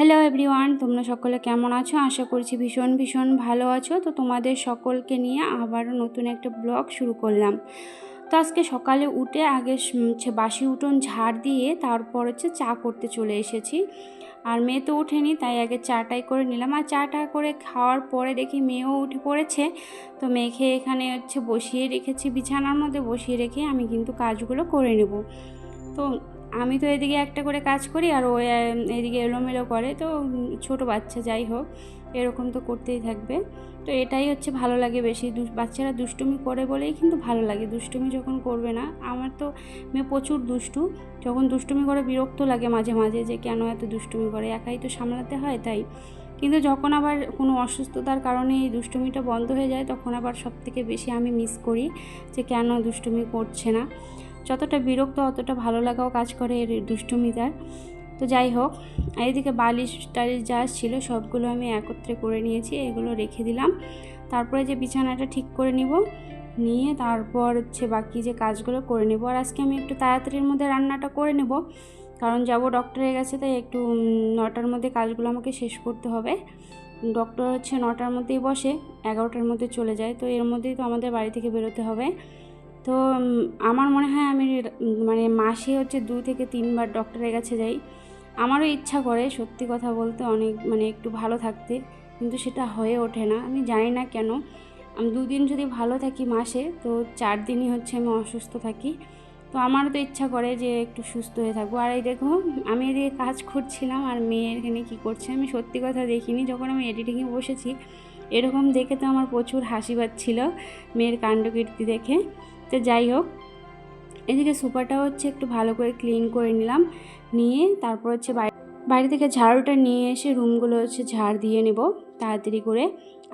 Hello everyone, তোমরা সকলে কেমন আছো? আশা করছি ভীষণ ভালো আছো। তো তোমাদের সকলকে নিয়ে আবারও নতুন একটা ব্লগ শুরু করলাম। তো আজকে সকালে উঠে আগে বাসি উঠোন ঝাড় দিয়ে তারপর চা করতে চলে এসেছি। আর মেয়ে তো ওঠেনি, তাই আগে চাটাই করে নিলাম। আর চাটা করে খাওয়ার পরে দেখি মেয়েও উঠে পড়েছে। তো মেয়েকে এখানে বসিয়ে রেখেছি, বিছানার মধ্যে বসিয়ে রেখে আমি কিন্তু কাজগুলো করে নেব। তো আমি তো এদিকে একটা করে কাজ করি আর ও এদিকে এলোমেলো করে। তো ছোট বাচ্চা, যাই হোক, এরকম তো করতেই থাকবে। তো এটাই ভালো লাগে বেশি, বাচ্চারা দুষ্টুমি করে বলেই কিন্তু ভালো লাগে। দুষ্টুমি যখন করবে না, আমার তো মেয়ে প্রচুর দুষ্টু, যখন দুষ্টুমি করে বিরক্ত লাগে মাঝে মাঝে যে কেন এত দুষ্টুমি করে, একাই তো সামলাতে হয় তাই। কিন্তু যখন আবার কোনো অসুস্থতার কারণে এই দুষ্টুমিটা বন্ধ হয়ে যায়, তখন আবার সবথেকে বেশি আমি মিস করি যে কেন দুষ্টুমি করছে না। যতটা বিরক্ত অতটা ভালো লাগাও কাজ করে এর দুষ্টুমিটার। তো যাই হোক, এইদিকে বালিশ টালিশ যা ছিল সবগুলো আমি একত্রে করে নিয়েছি, এগুলো রেখে দিলাম। তারপরে যে বিছানাটা ঠিক করে নিয়ে তারপর বাকি যে কাজগুলো করে নেব। আর আজকে আমি একটু তাড়াতাড়ির মধ্যে রান্নাটা করে নেব, কারণ যাব ডক্টরের কাছে, তাই একটু 9টার মধ্যে কাজগুলো আমাকে শেষ করতে হবে। ডক্টর 9টার মধ্যেই বসে, 11টার মধ্যে চলে যায়। তো এর মধ্যেই তো আমাদের বাড়ি থেকে বেরোতে হবে। তো আমার মনে হয় আমি মাসে 2 থেকে 3 বার ডক্টরের কাছে যাই। আমারও ইচ্ছা করে সত্যি কথা বলতে অনেক একটু ভালো থাকতে, কিন্তু সেটা হয়ে ওঠে না। আমি জানি না কেন। আমি 2 দিন যদি ভালো থাকি মাসে, তো 4 দিনই আমি অসুস্থ থাকি। তো আমারও তো ইচ্ছা করে যে একটু সুস্থ হয়ে থাকবো। আর এই দেখো, আমি এদিকে কাজ করছিলাম আর মেয়ে এখানে কী করছে আমি সত্যি কথা দেখিনি। যখন আমি এডিটিংয়ে বসেছি, এরকম দেখে তো আমার প্রচুর হাসি পাচ্ছিল মেয়ের কাণ্ডকীর্তি দেখে। তো যাই হোক, এদিকে সোফাটাও একটু ভালো করে ক্লিন করে নিয়ে তারপর বাইরে থেকে ঝাড়ুটা নিয়ে এসে রুমগুলো ঝাড় দিয়ে নেব তাড়াতাড়ি করে।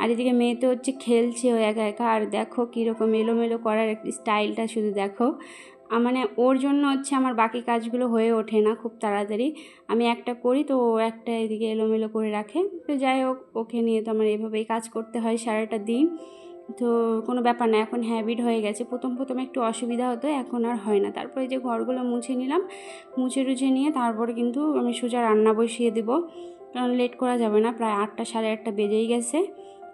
আর এদিকে মেয়ে তো খেলছে ও একা একা। আর দেখো কীরকম এলোমেলো করার স্টাইলটা, শুধু দেখো। ওর জন্য আমার বাকি কাজগুলো হয়ে ওঠে না খুব তাড়াতাড়ি। আমি একটা করি তো ও একটা এদিকে এলোমেলো করে রাখে। তো যাই হোক, ওকে নিয়ে তো আমার এভাবেই কাজ করতে হয় সারাটা দিন। তো কোনো ব্যাপার না, এখন হ্যাবিট হয়ে গেছে। প্রথম একটু অসুবিধা হতো, এখন আর হয় না। তারপরে যে ঘরগুলো মুছে নিলাম, মুছে নিয়ে তারপরে কিন্তু আমি সোজা রান্না বসিয়ে দেবো, কারণ লেট করা যাবে না। প্রায় 8টা সাড়ে 8টা বেজেই গেছে,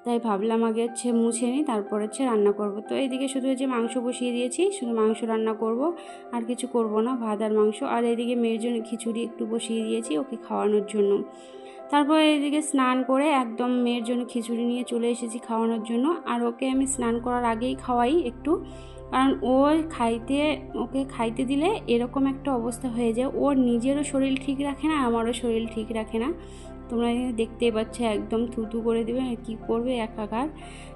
তাই ভাবলাম আগে মুছে নিই, তারপর রান্না করব। তো এইদিকে শুধু মাংস বসিয়ে দিয়েছি, শুধু মাংস রান্না করব, আর কিছু করব না, ভাত আর মাংস। আর এইদিকে মেয়ের জন্য খিচুড়ি একটু বসিয়ে দিয়েছি ওকে খাওয়ানোর জন্য। তারপরে এদিকে স্নান করে একদম মেয়ের জন্য খিচুড়ি নিয়ে চলে এসেছি খাওয়ানোর জন্য। আর ওকে আমি স্নান করার আগেই খাওয়াই একটু, কারণ ওকে খাইতে দিলে এরকম একটা অবস্থা হয়ে যায়, ওর নিজেরও শরীর ঠিক রাখে না, আমারও শরীর ঠিক রাখে না। তোমরা দেখতেই পাচ্ছ, একদম থুতু করে দেবে, কি করবে একাকার।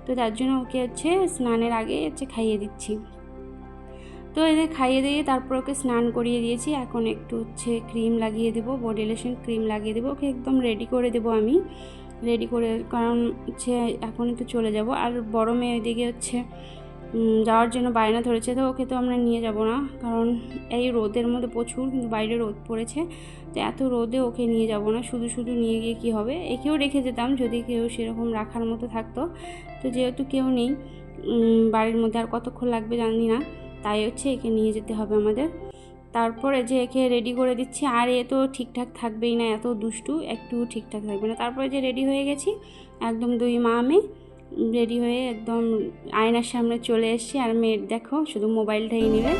তো তার জন্য ওকে স্নানের আগে খাইয়ে দিচ্ছি। তো এদের খাইয়ে দিয়ে তারপর ওকে স্নান করিয়ে দিয়েছি। এখন একটু ক্রিম লাগিয়ে দেবো, বডি লোশন ক্রিম লাগিয়ে দেবো, ওকে একদম রেডি করে দেবো আমি। রেডি করে, কারণ এখনই তো চলে যাব। আর বড় মেয়ে ওইদিকে যাওয়ার জন্য বায়না ধরেছে, তো ওকে তো আমরা নিয়ে যাব না, কারণ এই রোদের মধ্যে প্রচুর কিন্তু বাইরে রোদ পড়েছে। তো এত রোদে ওকে নিয়ে যাব না, শুধু নিয়ে গিয়ে কী হবে। একেও রেখে যেতাম যদি কেউ সেরকম রাখার মতো থাকতো। তো যেহেতু কেউ নেই বাড়ির মধ্যে, আর কতক্ষণ লাগবে জানি না, তাই একে নিয়ে যেতে হবে আমাদের। তারপরে একে রেডি করে দিচ্ছি। আর এ তো ঠিকঠাক থাকবেই না, এত দুষ্টু, একটু ঠিকঠাক থাকবে না। তারপরে রেডি হয়ে গেছি, একদম 2 মা মেয়ে রেডি হয়ে একদম আয়নার সামনে চলে এসেছি। আর মেয়ের দেখো শুধু মোবাইলটাই নেবে।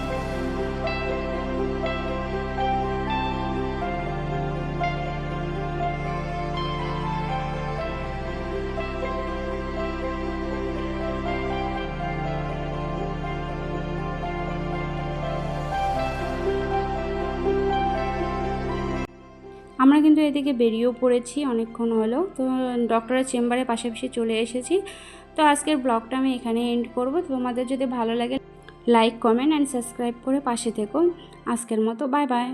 আমরা কিন্তু এদিকে বেরিয়েও পড়েছি অনেকক্ষণ হলো। তো ডক্টরের চেম্বারের পাশাপাশি চলে এসেছি। তো আজকের ব্লগটা আমি এখানে এন্ড করব। তোমাদের যদি ভালো লাগে লাইক, কমেন্ট অ্যান্ড সাবস্ক্রাইব করে পাশে থেকো। আজকের মতো বাই বাই।